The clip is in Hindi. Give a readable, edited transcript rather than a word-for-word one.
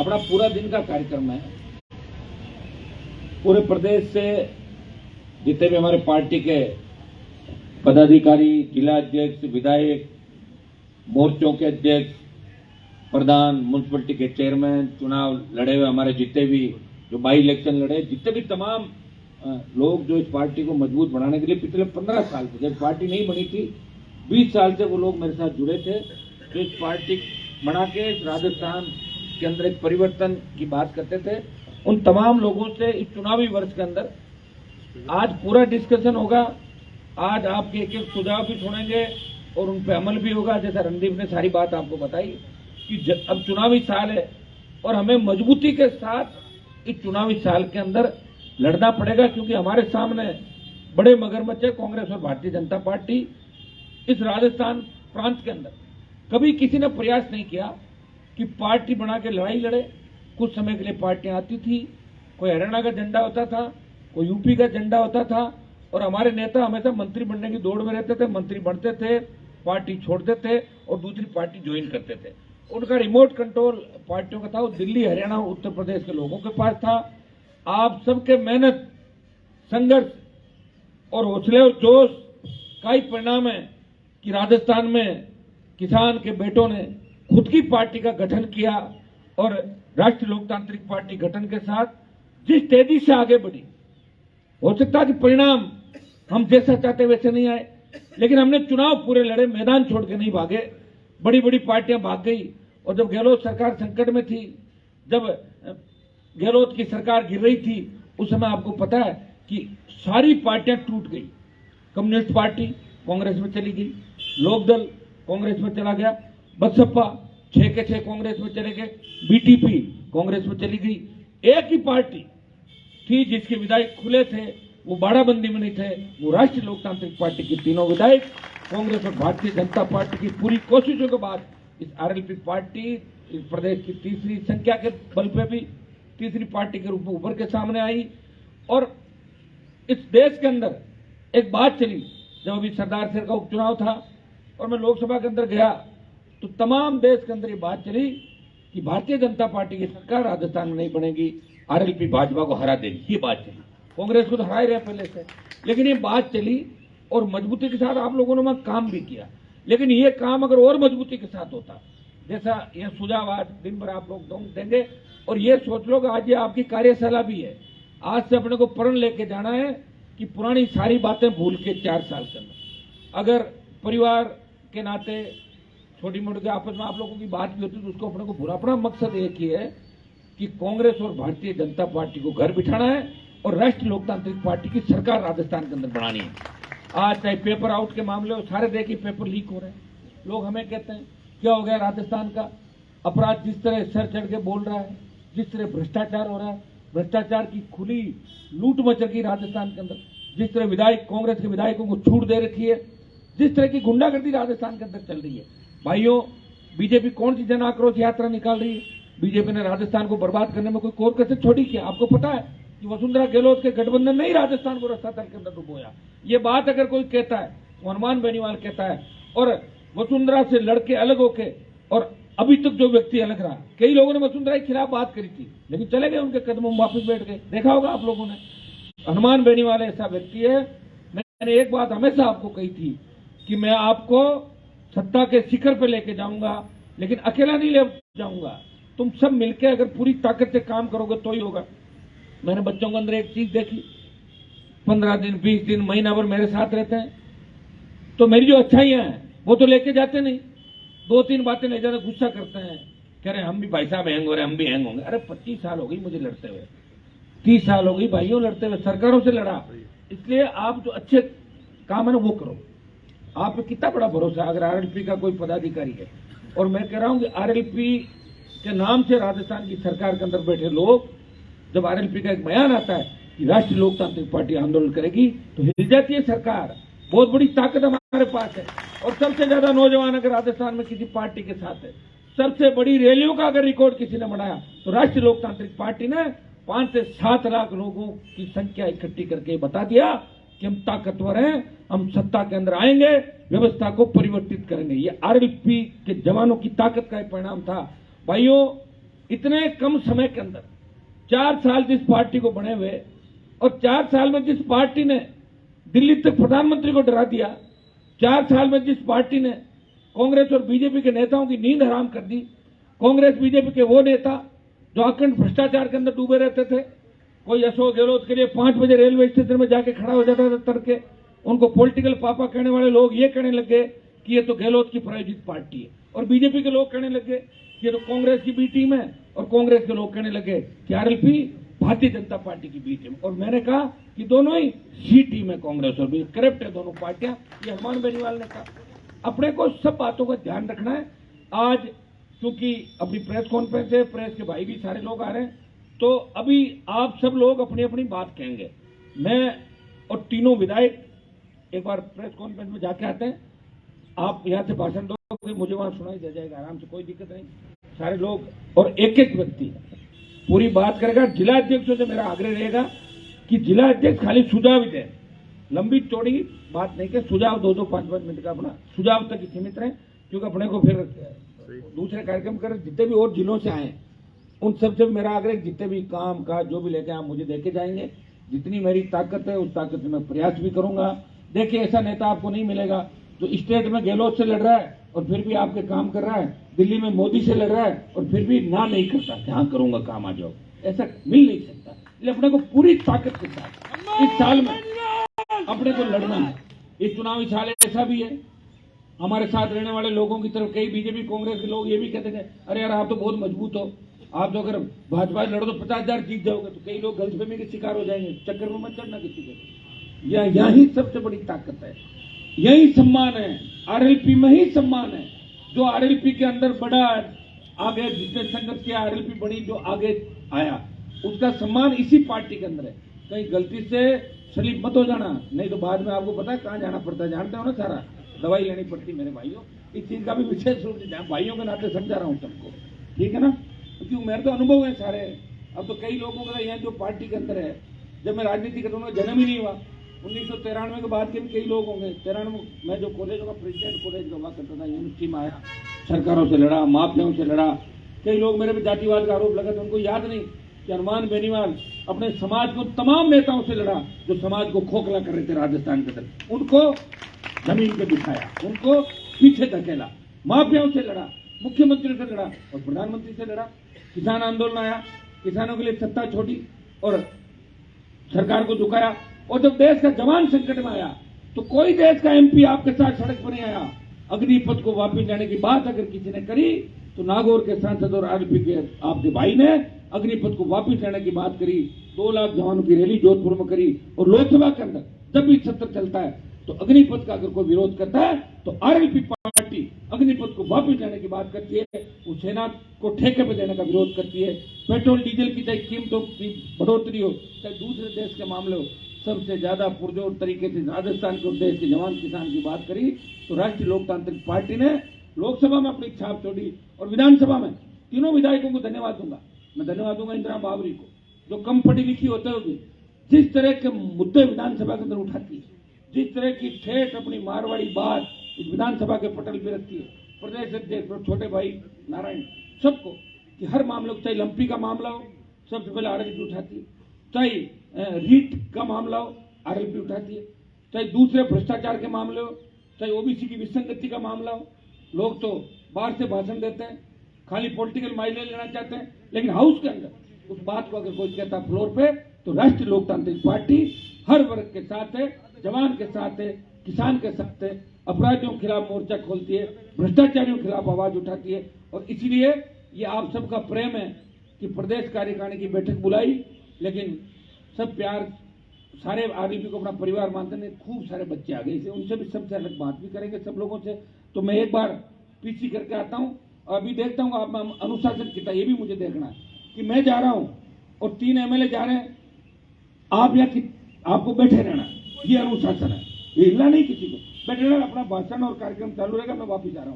अपना पूरा दिन का कार्यक्रम है। पूरे प्रदेश से जितने भी हमारे पार्टी के पदाधिकारी, जिला अध्यक्ष, विधायक, मोर्चों के अध्यक्ष, प्रधान, म्यूनसिपलिटी के चेयरमैन, चुनाव लड़े हुए हमारे जितने भी जो बाई इलेक्शन लड़े, जितने भी तमाम लोग जो इस पार्टी को मजबूत बनाने के लिए पिछले 15 साल से, जब पार्टी नहीं बनी थी 20 साल से वो लोग मेरे साथ जुड़े थे, जो इस पार्टी बना के राजस्थान के अंदर एक परिवर्तन की बात करते थे, उन तमाम लोगों से इस चुनावी वर्ष के अंदर आज पूरा डिस्कशन होगा। आज आपके एक एक सुझाव भी सुनेंगे और उन पर अमल भी होगा। जैसा रणदीप ने सारी बात आपको बताई कि अब चुनावी साल है और हमें मजबूती के साथ इस चुनावी साल के अंदर लड़ना पड़ेगा, क्योंकि हमारे सामने बड़े मगरमच्छ है कांग्रेस और भारतीय जनता पार्टी। इस राजस्थान प्रांत के अंदर कभी किसी ने प्रयास नहीं किया कि पार्टी बना के लड़ाई लड़े। कुछ समय के लिए पार्टियां आती थी, कोई हरियाणा का झंडा होता था, कोई यूपी का झंडा होता था, और हमारे नेता हमेशा मंत्री बनने की दौड़ में रहते थे। मंत्री बनते थे, पार्टी छोड़ते थे और दूसरी पार्टी ज्वाइन करते थे। उनका रिमोट कंट्रोल पार्टियों का था, वो दिल्ली, हरियाणा, उत्तर प्रदेश के लोगों के पास था। आप सबके मेहनत, संघर्ष और हौसले और जोश का ही परिणाम है कि राजस्थान में किसान के बेटों ने खुद की पार्टी का गठन किया और राष्ट्रीय लोकतांत्रिक पार्टी गठन के साथ जिस तेजी से आगे बढ़ी, हो सकता है कि परिणाम हम जैसा चाहते वैसे नहीं आए, लेकिन हमने चुनाव पूरे लड़े, मैदान छोड़ के नहीं भागे। बड़ी बड़ी पार्टियां भाग गई, और जब गहलोत सरकार संकट में थी, जब गहलोत की सरकार गिर रही थी, उस समय आपको पता है कि सारी पार्टियां टूट गई। कम्युनिस्ट पार्टी कांग्रेस में चली गई, लोकदल कांग्रेस में चला गया, बसपा 6 के 6 कांग्रेस में चले गए, बीटीपी कांग्रेस में चली गई। एक ही पार्टी थी जिसके विधायक खुले थे, वो बाड़ाबंदी में नहीं थे, वो राष्ट्रीय लोकतांत्रिक पार्टी की तीनों विधायक। कांग्रेस और भारतीय जनता पार्टी की पूरी कोशिशों के बाद इस आरएलपी पार्टी इस प्रदेश की तीसरी संख्या के बल पे भी तीसरी पार्टी के रूप में उभर के सामने आई। और इस देश के अंदर एक बात चली, जब अभी सरदार सिंह का उपचुनाव था और मैं लोकसभा के अंदर गया, तो तमाम देश के अंदर ये बात चली कि भारतीय जनता पार्टी की सरकार राजस्थान में नहीं बनेगी, आरएलपी भाजपा को हरा देगी। ये बात चली। कांग्रेस को तो हरा ही रहे पहले से, लेकिन ये बात चली और मजबूती के साथ आप लोगों ने वहां काम भी किया। लेकिन ये काम अगर और मजबूती के साथ होता, जैसा यह सुझाव आज दिन भर आप लोग देंगे, और ये सोच लो कि आज ये आपकी कार्यशाला भी है। आज से अपने को प्रण लेके जाना है कि पुरानी सारी बातें भूल के 4 साल के अंदर, अगर परिवार के नाते छोटी मोटी आपस में आप लोगों की बात भी होती तो उसको अपने को भूला। अपना मकसद एक ही है कि कांग्रेस और भारतीय जनता पार्टी को घर बिठाना है और राष्ट्रीय लोकतांत्रिक पार्टी की सरकार राजस्थान के अंदर बनानी है। आज चाहे पेपर आउट के मामले हो, सारे देखिए पेपर लीक हो रहे हैं। लोग हमें कहते हैं क्या हो गया राजस्थान का अपराध, जिस तरह सर चढ़ के बोल रहा है, जिस तरह भ्रष्टाचार हो रहा है, भ्रष्टाचार की खुली लूट मच रही राजस्थान के अंदर, जिस तरह विधायक कांग्रेस के विधायकों को छूट दे रखी है, जिस तरह की गुंडागर्दी राजस्थान के अंदर चल रही है। भाइयों, बीजेपी कौन सी जन आक्रोश यात्रा निकाल रही है? बीजेपी ने राजस्थान को बर्बाद करने में कोई कोर कसर छोड़ी क्या? आपको पता है कि वसुंधरा गहलोत के गठबंधन ने ही राजस्थान को रसातल के अंदर डुबोया। ये बात अगर कोई कहता है, हनुमान बेनीवाल कहता है, और वसुंधरा से लड़के अलग होके, और अभी तक जो व्यक्ति अलग रहा, कई लोगों ने वसुंधरा के खिलाफ बात करी थी, लेकिन चले गए उनके कदमों में, वापस बैठ गए। देखा होगा आप लोगों ने। हनुमान बेनीवाल ऐसा व्यक्ति है। मैंने एक बात हमेशा आपको कही थी कि मैं आपको सत्ता के शिखर पे लेके जाऊंगा, लेकिन अकेला नहीं ले जाऊंगा। तुम सब मिलकर अगर पूरी ताकत से काम करोगे तो ही होगा। मैंने बच्चों के अंदर एक चीज देखी, 15 दिन, 20 दिन, महीना भर मेरे साथ रहते हैं, तो मेरी जो अच्छाइयां हैं वो तो लेके जाते नहीं। 2-3 बातें ले जाकर गुस्सा करते हैं, कह रहे हम भी भाई साहब हैंग हो रहे हैं, हम भी हैंग होंगे। अरे 25 साल हो गई मुझे लड़ते हुए, 30 साल हो गई भाइयों लड़ते हुए, सरकारों से लड़ा। इसलिए आप जो अच्छे काम है ना वो करो। आप पे कितना बड़ा भरोसा अगर आरएलपी का कोई पदाधिकारी है। और मैं कह रहा हूं कि आरएलपी के नाम से राजस्थान की सरकार के अंदर बैठे लोग, जब आरएलपी का एक बयान आता है कि राष्ट्रीय लोकतांत्रिक पार्टी आंदोलन करेगी, तो हिल जाती है सरकार। बहुत बड़ी ताकत हमारे पास है, और सबसे ज्यादा नौजवान अगर राजस्थान में किसी पार्टी के साथ है, सबसे बड़ी रैलियों का अगर रिकॉर्ड किसी ने बनाया तो राष्ट्रीय लोकतांत्रिक पार्टी ने 5 से 7 लाख लोगों की संख्या इकट्ठी करके बता दिया कि हम ताकतवर हैं, हम सत्ता के अंदर आएंगे, व्यवस्था को परिवर्तित करेंगे। ये आरएलपी के जवानों की ताकत का परिणाम था। भाइयों, इतने कम समय के अंदर 4 साल जिस पार्टी को बने हुए और 4 साल में जिस पार्टी ने दिल्ली तक प्रधानमंत्री को डरा दिया, 4 साल में जिस पार्टी ने कांग्रेस और बीजेपी के नेताओं की नींद हराम कर दी, कांग्रेस बीजेपी के वो नेता जो अखंड भ्रष्टाचार के अंदर डूबे रहते थे, कोई अशोक गहलोत के लिए 5 बजे रेलवे स्टेशन में जाके खड़ा हो जाता था तड़के, उनको पॉलिटिकल पापा कहने वाले लोग ये कहने लगे कि ये तो गहलोत की प्रायोजित पार्टी है, और बीजेपी के लोग कहने लगे कि ये तो कांग्रेस की बी टीम है, और कांग्रेस के लोग कहने लगे कि आरएलपी भारतीय जनता पार्टी की बी टीम। और मैंने कहा कि दोनों ही सी टीम है, कांग्रेस और भी करप्ट है दोनों पार्टियां। ये हनुमान बेनीवाल ने कहा। अपने को सब बातों का ध्यान रखना है। आज क्योंकि अपनी प्रेस कॉन्फ्रेंस है, प्रेस के भाई भी सारे लोग आ रहे हैं, तो अभी आप सब लोग अपनी अपनी बात कहेंगे। मैं और तीनों विधायक एक बार प्रेस कॉन्फ्रेंस में जाके आते हैं, आप यहाँ से भाषण दो, मुझे वहां सुनाई दे जाएगा आराम से, कोई दिक्कत नहीं। सारे लोग और एक एक व्यक्ति पूरी बात करेगा। जिला अध्यक्षों से मेरा आग्रह रहेगा कि जिला अध्यक्ष खाली सुझाव ही दें, लंबी चौड़ी बात नहीं के सुझाव 2-2, 5-5 मिनट का अपना सुझाव तक ही सीमित रहे, क्योंकि अपने को फिर दूसरे कार्यक्रम कर जितने भी और जिलों से आए उन सबसे मेरा आग्रह, जितने भी काम काज जो भी लेके आप मुझे देके जाएंगे, जितनी मेरी ताकत है उस ताकत से मैं प्रयास भी करूंगा। देखिए, ऐसा नेता आपको नहीं मिलेगा जो स्टेट में गहलोत से लड़ रहा है और फिर भी आपके काम कर रहा है, दिल्ली में मोदी से लड़ रहा है और फिर भी ना नहीं करता कि हाँ करूंगा काम, आ जाओ, ऐसा मिल नहीं सकता। इसलिए अपने को पूरी ताकत के साथ इस साल में अपने को लड़ना है। इस चुनावी साल ऐसा भी है, हमारे साथ रहने वाले लोगों की तरफ कई बीजेपी कांग्रेस के लोग ये भी कहते हैं, अरे यार आप तो बहुत मजबूत हो, आप तो अगर भाजपा लड़ो तो 50,000 जीत जाओगे। तो कई लोग गलतफहमी के शिकार हो जाएंगे, चक्कर में मत चढ़ना किसी के। यही सबसे बड़ी ताकत है, यही सम्मान है, आरएलपी में ही सम्मान है। जो आरएलपी के अंदर बड़ा आगे जिसने संघर्ष किया, आरएलपी बड़ी जो आगे आया, उसका सम्मान इसी पार्टी के अंदर है। कहीं गलती से स्लिप मत हो जाना, नहीं तो बाद में आपको पता है कहाँ जाना पड़ता है, जानते हो ना, सारा दवाई लेनी पड़ती। मेरे भाइयों, इस चीज का भी विशेष रूप से भाइयों के नाते समझा रहा हूँ सबको, ठीक है ना, क्योंकि मेरे तो अनुभव है सारे। अब तो कई लोगों का यहाँ जो पार्टी के अंदर है, जब मैं राजनीति करता हूँ जन्म ही नहीं हुआ, 1993 के बाद के भी कई लोग होंगे। 93 मैं जो कॉलेज का प्रेसिडेंट कॉलेज का हुआ करता था, यूनिवर्सिटी में आया, सरकारों से लड़ा, माफियाओं से लड़ा। कई लोग मेरे पे जातिवाद का आरोप लगा था, उनको याद नहीं कि हनुमान बेनीवाल अपने समाज को तमाम नेताओं से लड़ा जो समाज को खोखला कर रहे थे राजस्थान के अंदर, उनको जमीन पे बिठाया, उनको पीछे धकेला, माफियाओं से लड़ा, मुख्यमंत्री से लड़ा और प्रधानमंत्री से लड़ा। किसान आंदोलन आया, किसानों के लिए सत्ता छोड़ी और सरकार को झुकाया। और जब देश का जवान संकट में आया तो कोई देश का एमपी आपके साथ सड़क पर नहीं आया। अग्निपथ को वापस जाने की बात अगर किसी ने करी तो नागौर के सांसद और आरएलपी के आपके भाई ने अग्निपथ को वापस लेने की बात करी। 2 लाख जवानों की रैली जोधपुर में करी। और लोकसभा के अंदर जब भी सत्र चलता है तो अग्निपथ का अगर कोई विरोध करता है तो आरएलपी पार्टी अग्निपथ को वापस लेने की बात करती है, वो सेना को ठेके पे देने का विरोध करती है। पेट्रोल डीजल की चाहे कीमतों की बढ़ोतरी हो, चाहे दूसरे देश के मामले हो, सबसे ज्यादा पुरजोर तरीके से राजस्थान के देश के जवान किसान की बात करी तो राष्ट्रीय लोकतांत्रिक पार्टी ने लोकसभा में अपनी छाप छोड़ी और विधानसभा में तीनों विधायकों को धन्यवाद दूंगा। मैं धन्यवाद दूंगा इंदिरा बावरी को, जो कम पढ़ी लिखी होते हुए जिस तरह के मुद्दे विधानसभा के अंदर उठाती है, जिस तरह की ठेठ अपनी मारवाड़ी बात इस विधानसभा के पटल पर रखती है। प्रदेश अध्यक्ष और छोटे भाई नारायण सबको कि हर मामले को, चाहे लंपी का मामला हो सबसे पहले आरएलपी उठाती है, चाहे रीट का मामला हो आरएलपी उठाती है, चाहे दूसरे भ्रष्टाचार के मामले हो, चाहे ओबीसी की विसंगति का मामला हो। लोग तो बाहर से भाषण देते हैं, खाली पॉलिटिकल माइलेज लेना चाहते हैं, लेकिन हाउस के अंदर उस बात को अगर कोई कहता फ्लोर पे तो राष्ट्रीय लोकतांत्रिक पार्टी हर वर्ग के साथ है, जवान के साथ है, किसान के साथ है, अपराधियों के खिलाफ मोर्चा खोलती है, भ्रष्टाचारियों के खिलाफ आवाज उठाती है। और इसलिए ये आप सबका प्रेम है कि प्रदेश कार्यकारिणी की बैठक बुलाई, लेकिन सब प्यार, सारे आरएलपी को अपना परिवार मानते हैं। खूब सारे बच्चे आ गए, इसे उनसे भी सबसे अलग बात भी करेंगे सब लोगों से। तो मैं एक बार पीछी करके आता हूँ और अभी देखता हूँ आप अनुशासन कितना, ये भी मुझे देखना है कि मैं जा रहा हूँ और 3 एमएलए जा रहे हैं, आप यहाँ आपको बैठे रहना, ये अनुशासन है, ये हिलना नहीं किसी को, बैठे रहना, अपना भाषण और कार्यक्रम चालू रहेगा। मैं वापिस जा रहा हूँ।